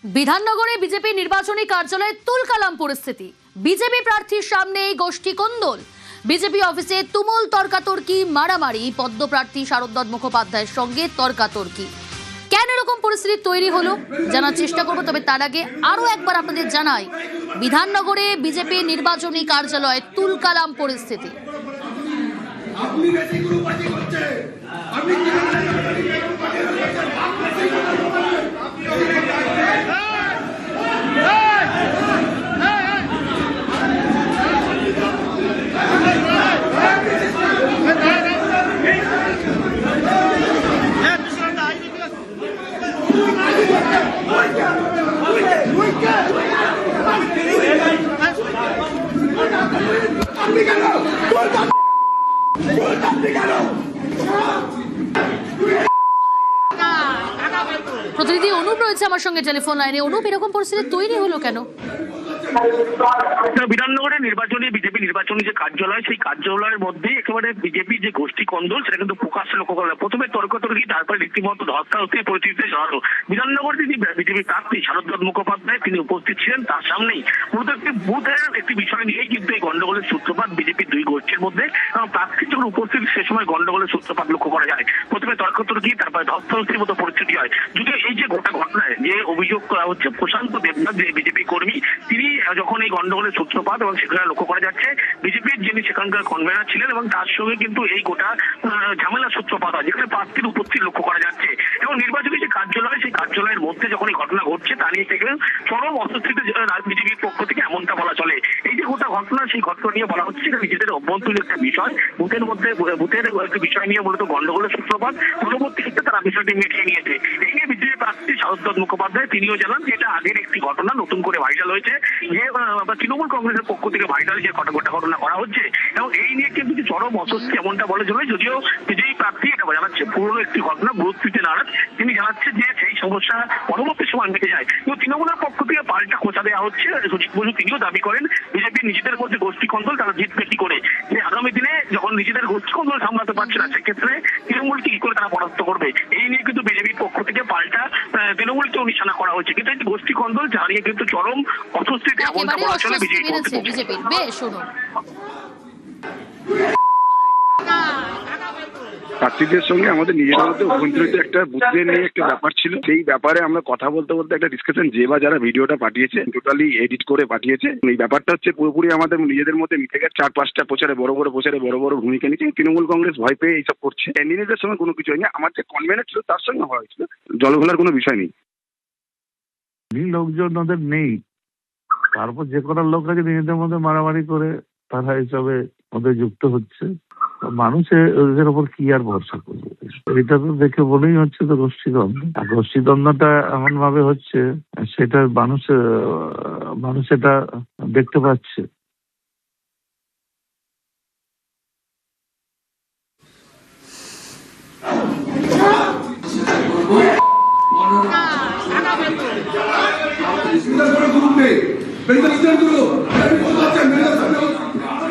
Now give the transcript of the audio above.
বিধাননগরে BJP নির্বাচনী কার্যালয়ে তুলকালাম পরিস্থিতি। বিজেপি প্রার্থীর সামনে গোষ্ঠী কোন্দল, বিজেপি অফিসে তুমুল তর্কাতর্কি, মারামারি, পদ্মপ্রার্থী শারদ মুখোপাধ্যায়ের সঙ্গে তর্কাতর্কি। কেন এরকম পরিস্থিতি তৈরি হলো জানার চেষ্টা করবো, তবে তার আগে আরো একবার আপনাদের জানাই, বিধাননগরে বিজেপি নির্বাচনী কার্যালয়ে তুলকালাম পরিস্থিতি। প্রতিনিধি অনুপ রয়েছে আমার সঙ্গে টেলিফোন লাইনে। অনুপ, এরকম পরিস্থিতি তৈরি হলো কেন? বিধাননগরে বিজেপি নির্বাচনী যে কার্যালয়, সেই কার্যালয়ের মধ্যে একেবারে বিজেপি যে গোষ্ঠী কন্দল সেটা কিন্তু প্রকাশ্যে লক্ষ্য করা যায়। প্রথমে তর্কাতর্কি, তারপরে রীতিমতো ধস্তাধস্তি পরিস্থিতিতে জড়ালো। বিধাননগর তিনি বিজেপি প্রার্থী শারদ মুখোপাধ্যায় তিনি উপস্থিত ছিলেন, তার সামনেই মূলত একটি বুথের একটি বিষয় নিয়েই কিন্তু এই গন্ডগোলের সূত্রপাত বিজেপির দুই গোষ্ঠীর মধ্যে। এবং প্রার্থী যখন উপস্থিত সে সময় গন্ডগোলের সূত্রপাত লক্ষ্য করা যায়। প্রথমে তর্কাতর্কি, তারপরে ধস্তাধস্তির মতো পরিস্থিতি হয়। যদিও এই যে গোটা ঘটনায় যে অভিযোগ করা হচ্ছে, প্রশান্ত দেবনাথ যে বিজেপি কর্মী, তিনি যখন এই গন্ডগোলের সূত্রপাত এবং সেখানে লক্ষ্য করা যাচ্ছে বিজেপির যিনি সেখানকার কনভেনার ছিলেন এবং তার সঙ্গে কিন্তু এই গোটা ঝামেলার সূত্রপাত হয়, যেখানে প্রার্থীর উপস্থিত লক্ষ্য করা যাচ্ছে। এবং নির্বাচনী যে কার্যালয়, সেই কার্যালয়ের মধ্যে যখন এই ঘটনা ঘটছে তা নিয়ে থেকে চরম অস্বস্তিতে বিজেপির পক্ষ থেকে এমনটা বলা চলে। এই যে গোটা ঘটনা, সেই ঘটনা নিয়ে বলা হচ্ছে এটা নিজেদের অভ্যন্তরীণ একটা বিষয়, বুথের একটা বিষয় নিয়ে মূলত গন্ডগোলের সূত্রপাত। পরবর্তী ক্ষেত্রে তারা বিষয়টি মিটিয়ে নিয়েছে। এই নিয়ে বিজেপি প্রার্থী শারদ মুখোপাধ্যায় তিনিও জানান যে এটা আগের একটি ঘটনা, নতুন করে ভাইরাল হয়েছে, যে তৃণমূল কংগ্রেসের পক্ষ থেকে ভাইরাল যে গোটা ঘটনা করা হচ্ছে। এবং এই নিয়ে কিন্তু চরম অস্বস্তি এমনটা বলে চলে। যদিও বিজেপি প্রার্থী এটা জানাচ্ছে পুরনো একটি ঘটনা, বুথটিতে নারাজ। তিনি জানাচ্ছে যে সেই সমস্যা পরবর্তী সময় মিটে যায়। কিন্তু তৃণমূলের পক্ষ থেকে পাল্টা খোঁচা দেওয়া হচ্ছে। সুজিত বসু তিনিও দাবি করেন বিজেপি নিজেদের মধ্যে গোষ্ঠী কন্দল তারা জিতবে কি করে, যে আগামী দিনে যখন নিজেদের গোষ্ঠী কন্দল সামলাতে পারছে না, সেক্ষেত্রে তৃণমূলকে কি করে তারা পরাস্ত করবে। এই নিয়ে কিন্তু বিজেপির পক্ষ থেকে পাল্টা তৃণমূলকেও নিশানা করা হয়েছে। কিন্তু এই গোষ্ঠী কন্দল জানিয়ে কিন্তু চরম অস্বস্তিতে এমনটা বলা চলে বিজেপির। বেশ, শুনুন। প্রার্থীদের সঙ্গে আমাদের নিজেদের মধ্যে অভ্যন্তরীণ একটা বুথে নিয়ে একটা ব্যাপার ছিল। সেই ব্যাপারে আমরা কথা বলতে বলতে একটা ডিসকাশন, যে বা যারা ভিডিওটা পাঠিয়েছে টোটালি এডিট করে পাঠিয়েছে। এই ব্যাপারটা হচ্ছে পুরোপুরি আমাদের নিজেদের মধ্যে মিটে গেছে। 4-5টা প্রচারে বড় বড় ভূমিকা নিচ্ছে। তৃণমূল কংগ্রেস ভয় পেয়ে এইসব করছে। ক্যান্ডিডেটের সঙ্গে কোনো কিছু হয়নি। আমার যে কনভেনার ছিল তার সঙ্গে হওয়া হয়েছিল, জলঘোলার কোনো বিষয় নেই। লোকজন ওদের নেই, তারপর যে কোনো লোক আছে নিজেদের মধ্যে মারামারি করে তারা হিসাবে ওদের যুক্ত হচ্ছে। মানুষের ওপর কি আর ভরসা করবে? এটা তো দেখে বলেই হচ্ছে তো গোষ্ঠীদ্বন্দ্ব। আর গোষ্ঠীদ্বন্দ্বটা এমন ভাবে হচ্ছে সেটা মানুষ এটা দেখতে পাচ্ছে। Pero